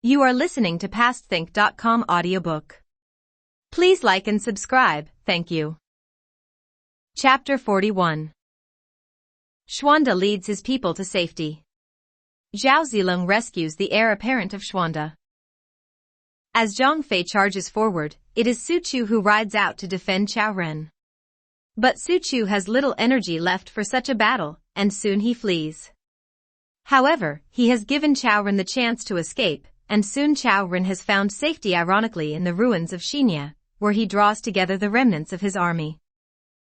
You are listening to PastThink.com audiobook. Please like and subscribe, thank you. Chapter 41. Xuande leads his people to safety. Zhao Zilong rescues the heir apparent of Xuande. As Zhang Fei charges forward, it is Su Chu who rides out to defend Chao Ren. But Su Chu has little energy left for such a battle, and soon he flees. However, he has given Chao Ren the chance to escape, and soon Chao Ren has found safety ironically in the ruins of Xinya, where he draws together the remnants of his army.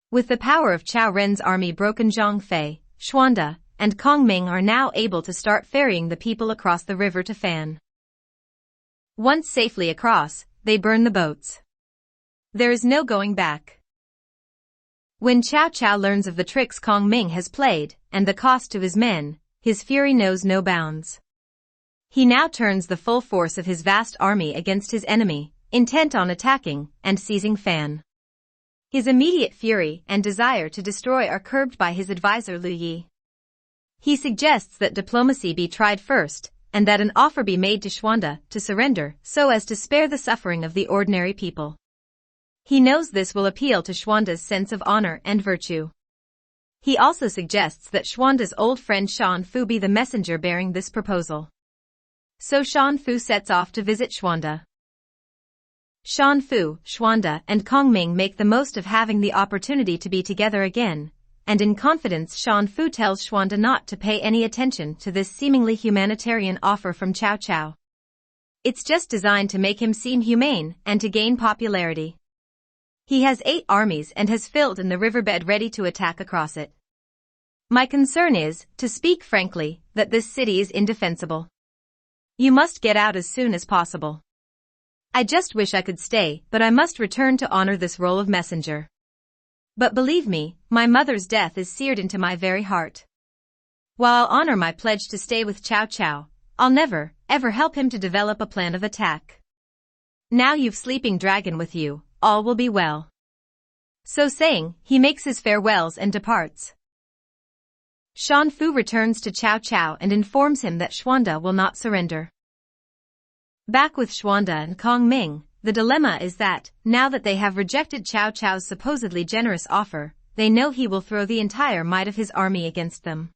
With the power of Chao Ren's army broken, Zhang Fei, Xuande, and Kong Ming are now able to start ferrying the people across the river to Fan. Once safely across, they burn the boats. There is no going back. When Cao Cao learns of the tricks Kong Ming has played, and the cost to his men, his fury knows no bounds. He now turns the full force of his vast army against his enemy, intent on attacking and seizing Fan. His immediate fury and desire to destroy are curbed by his advisor Lu Yi. He suggests that diplomacy be tried first, and that an offer be made to Xuande to surrender so as to spare the suffering of the ordinary people. He knows this will appeal to Xuande's sense of honor and virtue. He also suggests that Xuande's old friend Shan Fu be the messenger bearing this proposal. So Shan Fu sets off to visit Xuande. Shan Fu, Xuande, and Kong Ming make the most of having the opportunity to be together again, and in confidence Shan Fu tells Xuande not to pay any attention to this seemingly humanitarian offer from Cao Cao. It's just designed to make him seem humane and to gain popularity. He has 8 armies and has filled in the riverbed ready to attack across it. My concern is, to speak frankly, that this city is indefensible. You must get out as soon as possible. I just wish I could stay, but I must return to honor this role of messenger. But believe me, my mother's death is seared into my very heart. While I'll honor my pledge to stay with Cao Cao, I'll never, ever help him to develop a plan of attack. Now you've Sleeping Dragon with you, all will be well. So saying, he makes his farewells and departs. Shan Fu returns to Cao Cao and informs him that Xuande will not surrender. Back with Xuande and Kong Ming, the dilemma is that, now that they have rejected Cao Cao's supposedly generous offer, they know he will throw the entire might of his army against them.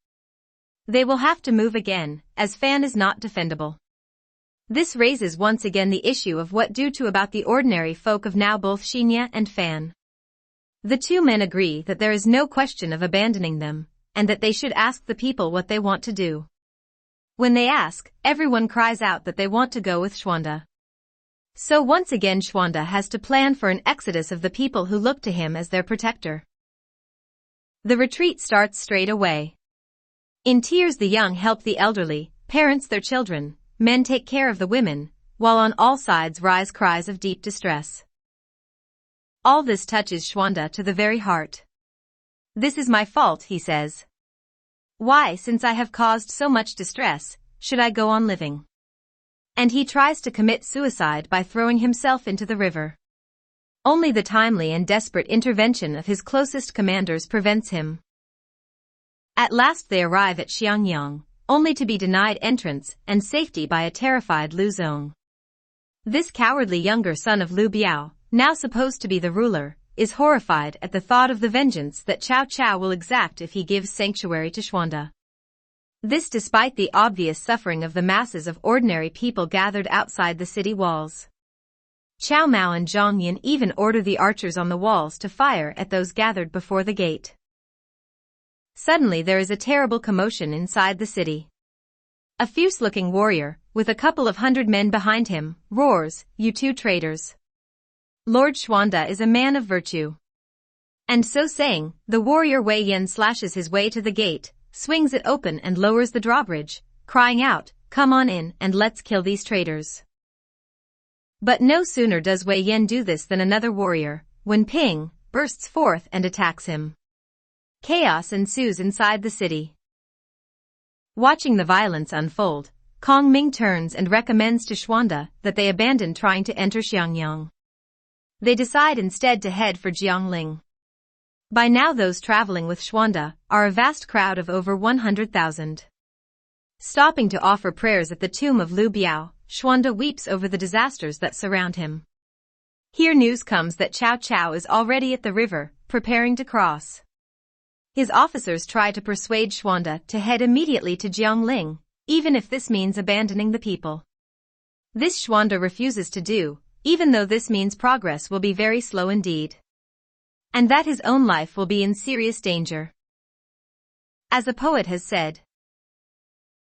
They will have to move again, as Fan is not defendable. This raises once again the issue of what to do about the ordinary folk of now both Xinya and Fan. The two men agree that there is no question of abandoning them, and that they should ask the people what they want to do. When they ask, everyone cries out that they want to go with Xuande. So once again Xuande has to plan for an exodus of the people who look to him as their protector. The retreat starts straight away. In tears the young help the elderly, parents their children, men take care of the women, while on all sides rise cries of deep distress. All this touches Xuande to the very heart. This is my fault, he says. Why, since I have caused so much distress, should I go on living? And he tries to commit suicide by throwing himself into the river. Only the timely and desperate intervention of his closest commanders prevents him. At last they arrive at Xiangyang, only to be denied entrance and safety by a terrified Lu Zong. This cowardly younger son of Lu Biao, now supposed to be the ruler, is horrified at the thought of the vengeance that Cao Cao will exact if he gives sanctuary to Xuande. This despite the obvious suffering of the masses of ordinary people gathered outside the city walls. Cao Mao and Zhang Yin even order the archers on the walls to fire at those gathered before the gate. Suddenly there is a terrible commotion inside the city. A fierce-looking warrior, with a couple of 100 men behind him, roars, "You two traitors! Lord Xuande is a man of virtue." And so saying, the warrior Wei Yan slashes his way to the gate, swings it open and lowers the drawbridge, crying out, "Come on in and let's kill these traitors." But no sooner does Wei Yan do this than another warrior, Wen Ping, bursts forth and attacks him. Chaos ensues inside the city. Watching the violence unfold, Kong Ming turns and recommends to Xuande that they abandon trying to enter Xiangyang. They decide instead to head for Jiangling. By now those traveling with Xuande are a vast crowd of over 100,000. Stopping to offer prayers at the tomb of Lu Biao, Xuanda weeps over the disasters that surround him. Here news comes that Cao Cao is already at the river, preparing to cross. His officers try to persuade Xuanda to head immediately to Jiangling, even if this means abandoning the people. This Xuanda refuses to do, even though this means progress will be very slow indeed. And that his own life will be in serious danger. As a poet has said,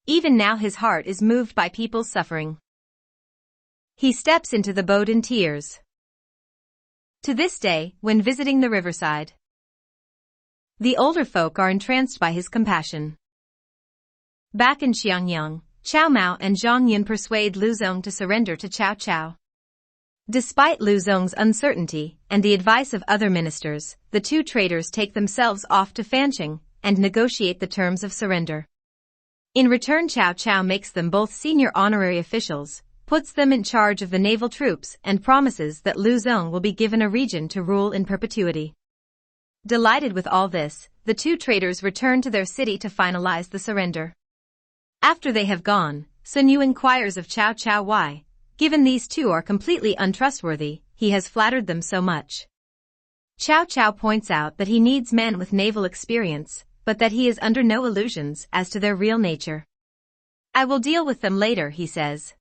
even now his heart is moved by people's suffering. He steps into the boat in tears. To this day, when visiting the riverside, the older folk are entranced by his compassion. Back in Xiangyang, Cao Mao and Zhang Yun persuade Lu Zong to surrender to Cao Cao. Despite Lu Zong's uncertainty and the advice of other ministers, the two traitors take themselves off to Fancheng and negotiate the terms of surrender. In return, Cao Cao makes them both senior honorary officials, puts them in charge of the naval troops, and promises that Lu Zong will be given a region to rule in perpetuity. Delighted with all this, the two traitors return to their city to finalize the surrender. After they have gone, Sun Yu inquires of Cao Cao why, given these two are completely untrustworthy, he has flattered them so much. Cao Cao points out that he needs men with naval experience, but that he is under no illusions as to their real nature. I will deal with them later, he says.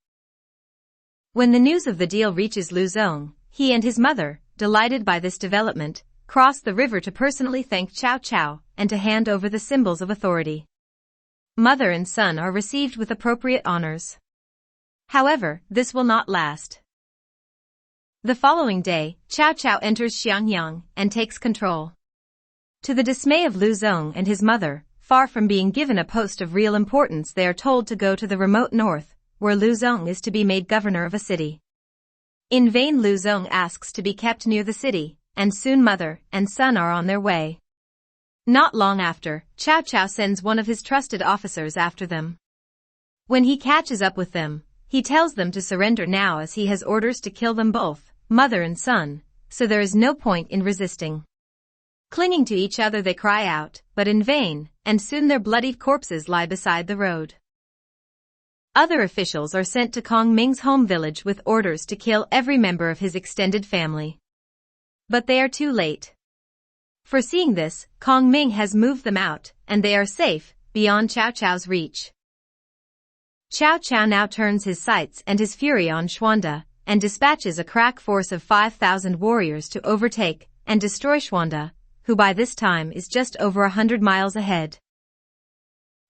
When the news of the deal reaches Lu Zong, he and his mother, delighted by this development, cross the river to personally thank Cao Cao and to hand over the symbols of authority. Mother and son are received with appropriate honors. However, this will not last. The following day, Cao Cao enters Xiangyang and takes control. To the dismay of Lu Zong and his mother, far from being given a post of real importance, they are told to go to the remote north, where Lu Zong is to be made governor of a city. In vain Lu Zong asks to be kept near the city, and soon mother and son are on their way. Not long after, Cao Cao sends one of his trusted officers after them. When he catches up with them, he tells them to surrender now as he has orders to kill them both, mother and son, so there is no point in resisting. Clinging to each other they cry out, but in vain, and soon their bloodied corpses lie beside the road. Other officials are sent to Kong Ming's home village with orders to kill every member of his extended family. But they are too late. Foreseeing this, Kong Ming has moved them out, and they are safe, beyond Cao Cao's reach. Cao Cao now turns his sights and his fury on Xuanda, and dispatches a crack force of 5,000 warriors to overtake and destroy Xuanda, who by this time is just over 100 miles ahead.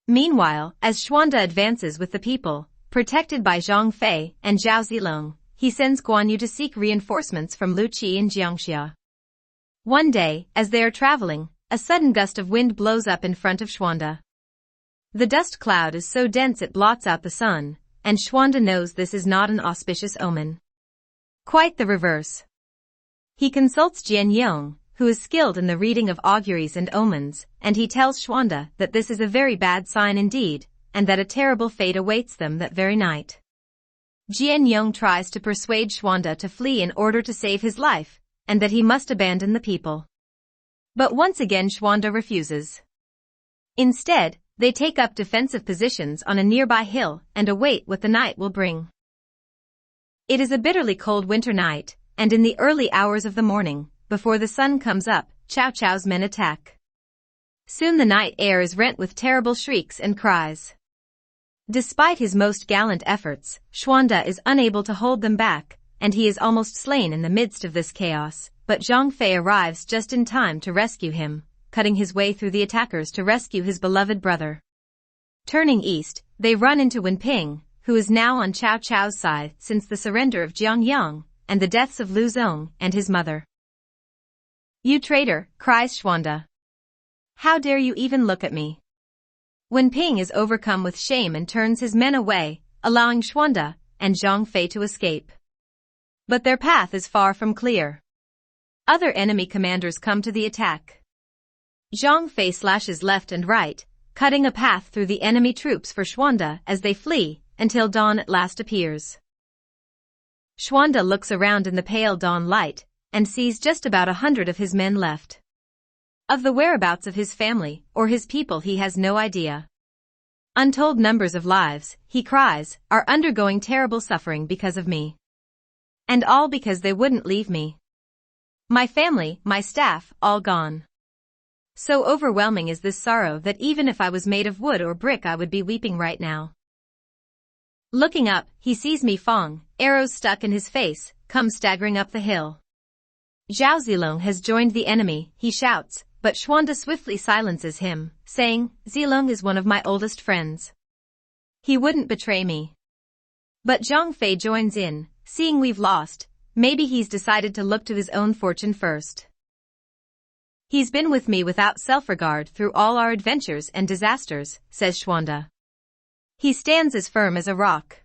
Meanwhile, as Xuanda advances with the people, protected by Zhang Fei and Zhao Zilong, he sends Guan Yu to seek reinforcements from Lu Qi in Jiangxia. One day, as they are traveling, a sudden gust of wind blows up in front of Xuanda. The dust cloud is so dense it blots out the sun, and Xuanda knows this is not an auspicious omen. Quite the reverse. He consults Jian Yong, who is skilled in the reading of auguries and omens, and he tells Xuanda that this is a very bad sign indeed, and that a terrible fate awaits them that very night. Jian Yong tries to persuade Xuanda to flee in order to save his life, and that he must abandon the people. But once again Xuanda refuses. Instead, they take up defensive positions on a nearby hill and await what the night will bring. It is a bitterly cold winter night, and in the early hours of the morning, before the sun comes up, Cao Cao's men attack. Soon the night air is rent with terrible shrieks and cries. Despite his most gallant efforts, Xuanda is unable to hold them back, and he is almost slain in the midst of this chaos, but Zhang Fei arrives just in time to rescue him, cutting his way through the attackers to rescue his beloved brother. Turning east, they run into Wenping, who is now on Cao Cao's side since the surrender of Jiangyang and the deaths of Lu Zong and his mother. "You traitor," cries Xuanda. "How dare you even look at me?" Wenping is overcome with shame and turns his men away, allowing Xuanda and Zhang Fei to escape. But their path is far from clear. Other enemy commanders come to the attack. Zhang Fei slashes left and right, cutting a path through the enemy troops for Xuanda as they flee, until dawn at last appears. Xuanda looks around in the pale dawn light, and sees just about 100 of his men left. Of the whereabouts of his family or his people he has no idea. Untold numbers of lives, he cries, are undergoing terrible suffering because of me. And all because they wouldn't leave me. My family, my staff, all gone. So overwhelming is this sorrow that even if I was made of wood or brick I would be weeping right now. Looking up, he sees Mi Fong, arrows stuck in his face, come staggering up the hill. Zhao Zilong has joined the enemy, he shouts, but Xuanda swiftly silences him, saying, Zilong is one of my oldest friends. He wouldn't betray me. But Zhang Fei joins in, seeing we've lost, maybe he's decided to look to his own fortune first. He's been with me without self-regard through all our adventures and disasters, says Xuanda. He stands as firm as a rock.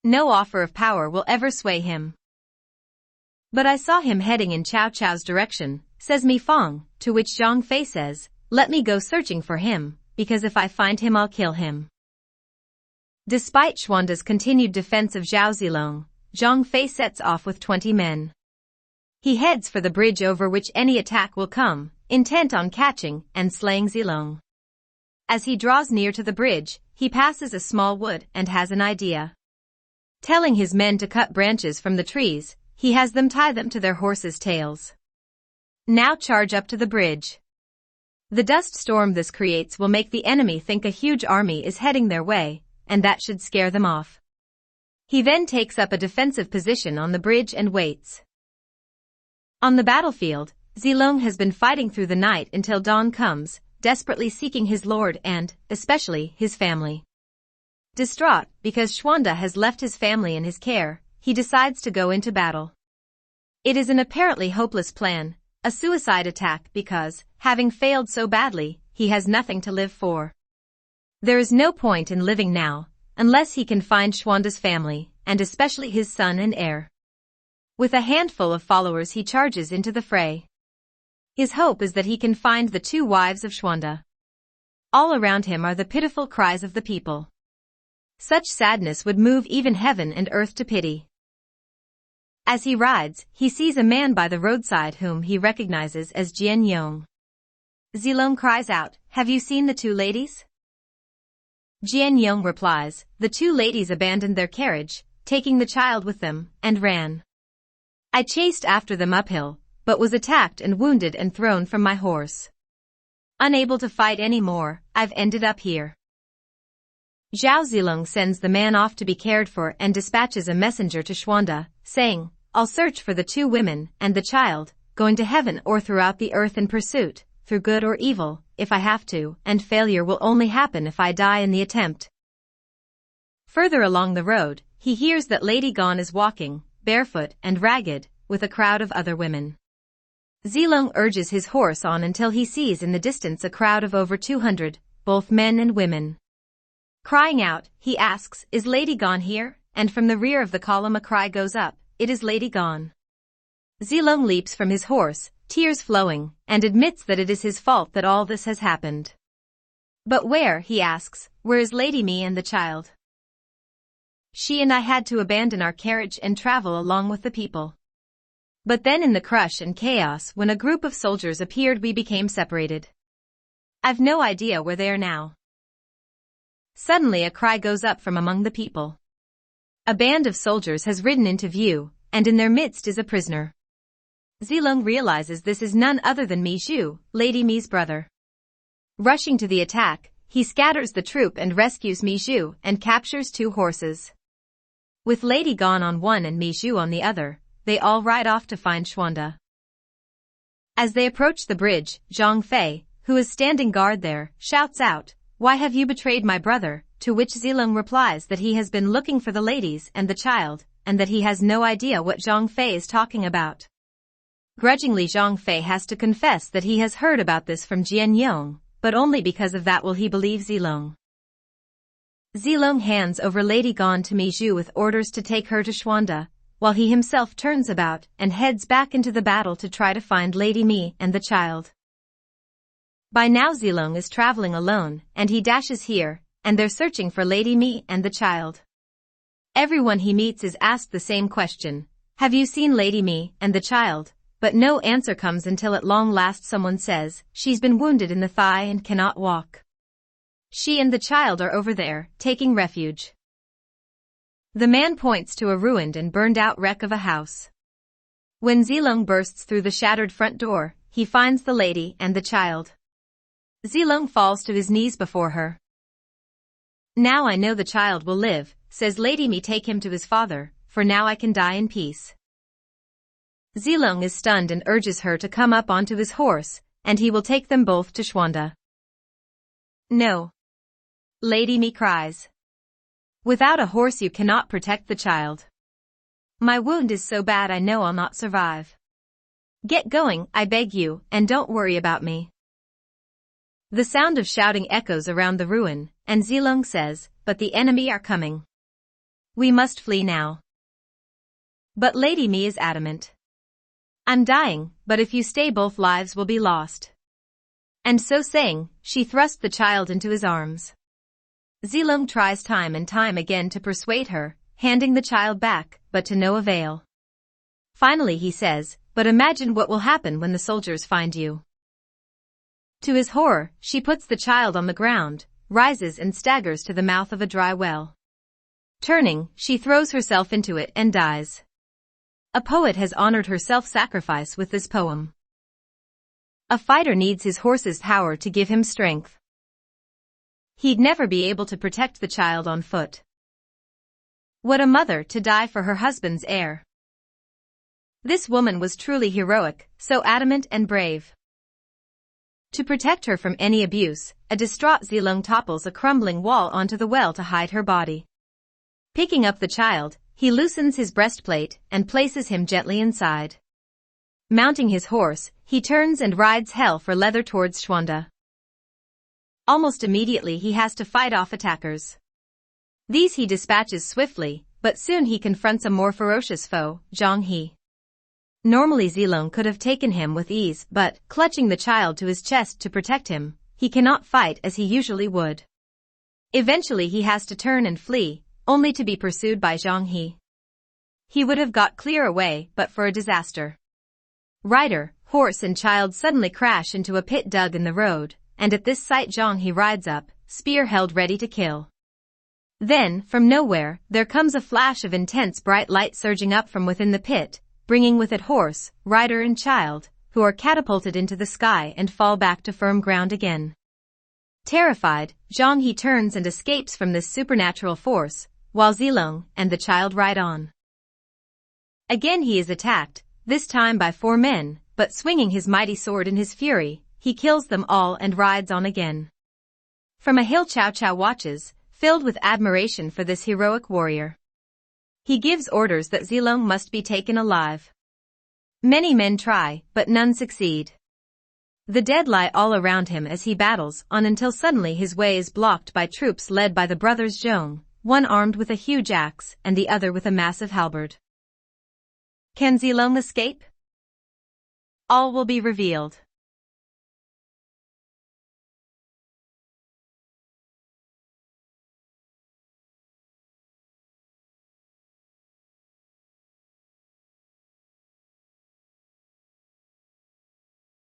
No offer of power will ever sway him. But I saw him heading in Cao Cao's direction, says Mi Fong, to which Zhang Fei says, let me go searching for him, because if I find him I'll kill him. Despite Xuanda's continued defense of Zhao Zilong, Zhang Fei sets off with 20 men. He heads for the bridge over which any attack will come, intent on catching and slaying Zilong. As he draws near to the bridge, he passes a small wood and has an idea. Telling his men to cut branches from the trees, he has them tie them to their horses' tails. Now charge up to the bridge. The dust storm this creates will make the enemy think a huge army is heading their way, and that should scare them off. He then takes up a defensive position on the bridge and waits. On the battlefield, Zilong has been fighting through the night until dawn comes, desperately seeking his lord and, especially, his family. Distraught because Xuanda has left his family in his care, he decides to go into battle. It is an apparently hopeless plan, a suicide attack because, having failed so badly, he has nothing to live for. There is no point in living now, unless he can find Xuanda's family, and especially his son and heir. With a handful of followers he charges into the fray. His hope is that he can find the 2 wives of Xuanda. All around him are the pitiful cries of the people. Such sadness would move even heaven and earth to pity. As he rides, he sees a man by the roadside whom he recognizes as Jian Yong. Zilong cries out, have you seen the 2 ladies? Jian Yong replies, the 2 ladies abandoned their carriage, taking the child with them, and ran. I chased after them uphill, but was attacked and wounded and thrown from my horse. Unable to fight any more, I've ended up here. Zhao Zilong sends the man off to be cared for and dispatches a messenger to Xuanda, saying, I'll search for the 2 women and the child, going to heaven or throughout the earth in pursuit, through good or evil, if I have to, and failure will only happen if I die in the attempt. Further along the road, he hears that Lady Gone is walking, barefoot and ragged, with a crowd of other women. Zilong urges his horse on until he sees in the distance a crowd of over 200, both men and women. Crying out, he asks, is Lady Gone here? And from the rear of the column a cry goes up, it is Lady Gone. Zilong leaps from his horse, tears flowing, and admits that it is his fault that all this has happened. But where, he asks, where is Lady Mi and the child? She and I had to abandon our carriage and travel along with the people. But then in the crush and chaos when a group of soldiers appeared we became separated. I've no idea where they are now. Suddenly a cry goes up from among the people. A band of soldiers has ridden into view, and in their midst is a prisoner. Zilong realizes this is none other than Mi Zhu, Lady Mi's brother. Rushing to the attack, he scatters the troop and rescues Mi Zhu and captures 2 horses. With Lady Gone on one and Mi Zhu on the other, they all ride off to find Xuanda. As they approach the bridge, Zhang Fei, who is standing guard there, shouts out, why have you betrayed my brother? To which Zilong replies that he has been looking for the ladies and the child, and that he has no idea what Zhang Fei is talking about. Grudgingly Zhang Fei has to confess that he has heard about this from Jian Yong, but only because of that will he believe Zilong. Zilong hands over Lady Gone to Mi Zhu with orders to take her to Xuanda, while he himself turns about and heads back into the battle to try to find Lady Mi and the child. By now Zilong is traveling alone, and he dashes here, and they're searching for Lady Mi and the child. Everyone he meets is asked the same question, have you seen Lady Mi and the child? But no answer comes until at long last someone says, she's been wounded in the thigh and cannot walk. She and the child are over there, taking refuge. The man points to a ruined and burned-out wreck of a house. When Zilong bursts through the shattered front door, he finds the lady and the child. Zilong falls to his knees before her. "Now I know the child will live," says Lady Mi. "Take him to his father, for now I can die in peace." Zilong is stunned and urges her to come up onto his horse, and he will take them both to Xuanda. "No," Lady Mi cries. "Without a horse you cannot protect the child. My wound is so bad I know I'll not survive. Get going, I beg you, and don't worry about me." The sound of shouting echoes around the ruin, and Zilong says, "But the enemy are coming. We must flee now." But Lady Mi is adamant. "I'm dying, but if you stay both lives will be lost." And so saying, she thrust the child into his arms. Zilong tries time and time again to persuade her, handing the child back, but to no avail. Finally he says, "But imagine what will happen when the soldiers find you." To his horror, she puts the child on the ground, rises and staggers to the mouth of a dry well. Turning, she throws herself into it and dies. A poet has honored her self-sacrifice with this poem. A fighter needs his horse's power to give him strength. He'd never be able to protect the child on foot. What a mother to die for her husband's heir. This woman was truly heroic, so adamant and brave. To protect her from any abuse, a distraught Zilong topples a crumbling wall onto the well to hide her body. Picking up the child, he loosens his breastplate and places him gently inside. Mounting his horse, he turns and rides hell for leather towards Xuanda. Almost immediately he has to fight off attackers. These he dispatches swiftly, but soon he confronts a more ferocious foe, Zhang He. Normally Zilong could have taken him with ease, but, clutching the child to his chest to protect him, he cannot fight as he usually would. Eventually he has to turn and flee, only to be pursued by Zhang He. He would have got clear away but for a disaster. Rider, horse and child suddenly crash into a pit dug in the road, and at this sight Zhang He rides up, spear held ready to kill. Then, from nowhere, there comes a flash of intense bright light surging up from within the pit, bringing with it horse, rider and child, who are catapulted into the sky and fall back to firm ground again. Terrified, Zhang He turns and escapes from this supernatural force, while Zilong and the child ride on. Again he is attacked, this time by 4 men, but swinging his mighty sword in his fury, he kills them all and rides on again. From a hill Cao Cao watches, filled with admiration for this heroic warrior. He gives orders that Zilong must be taken alive. Many men try, but none succeed. The dead lie all around him as he battles on until suddenly his way is blocked by troops led by the brothers Zhong, one armed with a huge axe and the other with a massive halberd. Can Zilong escape? All will be revealed.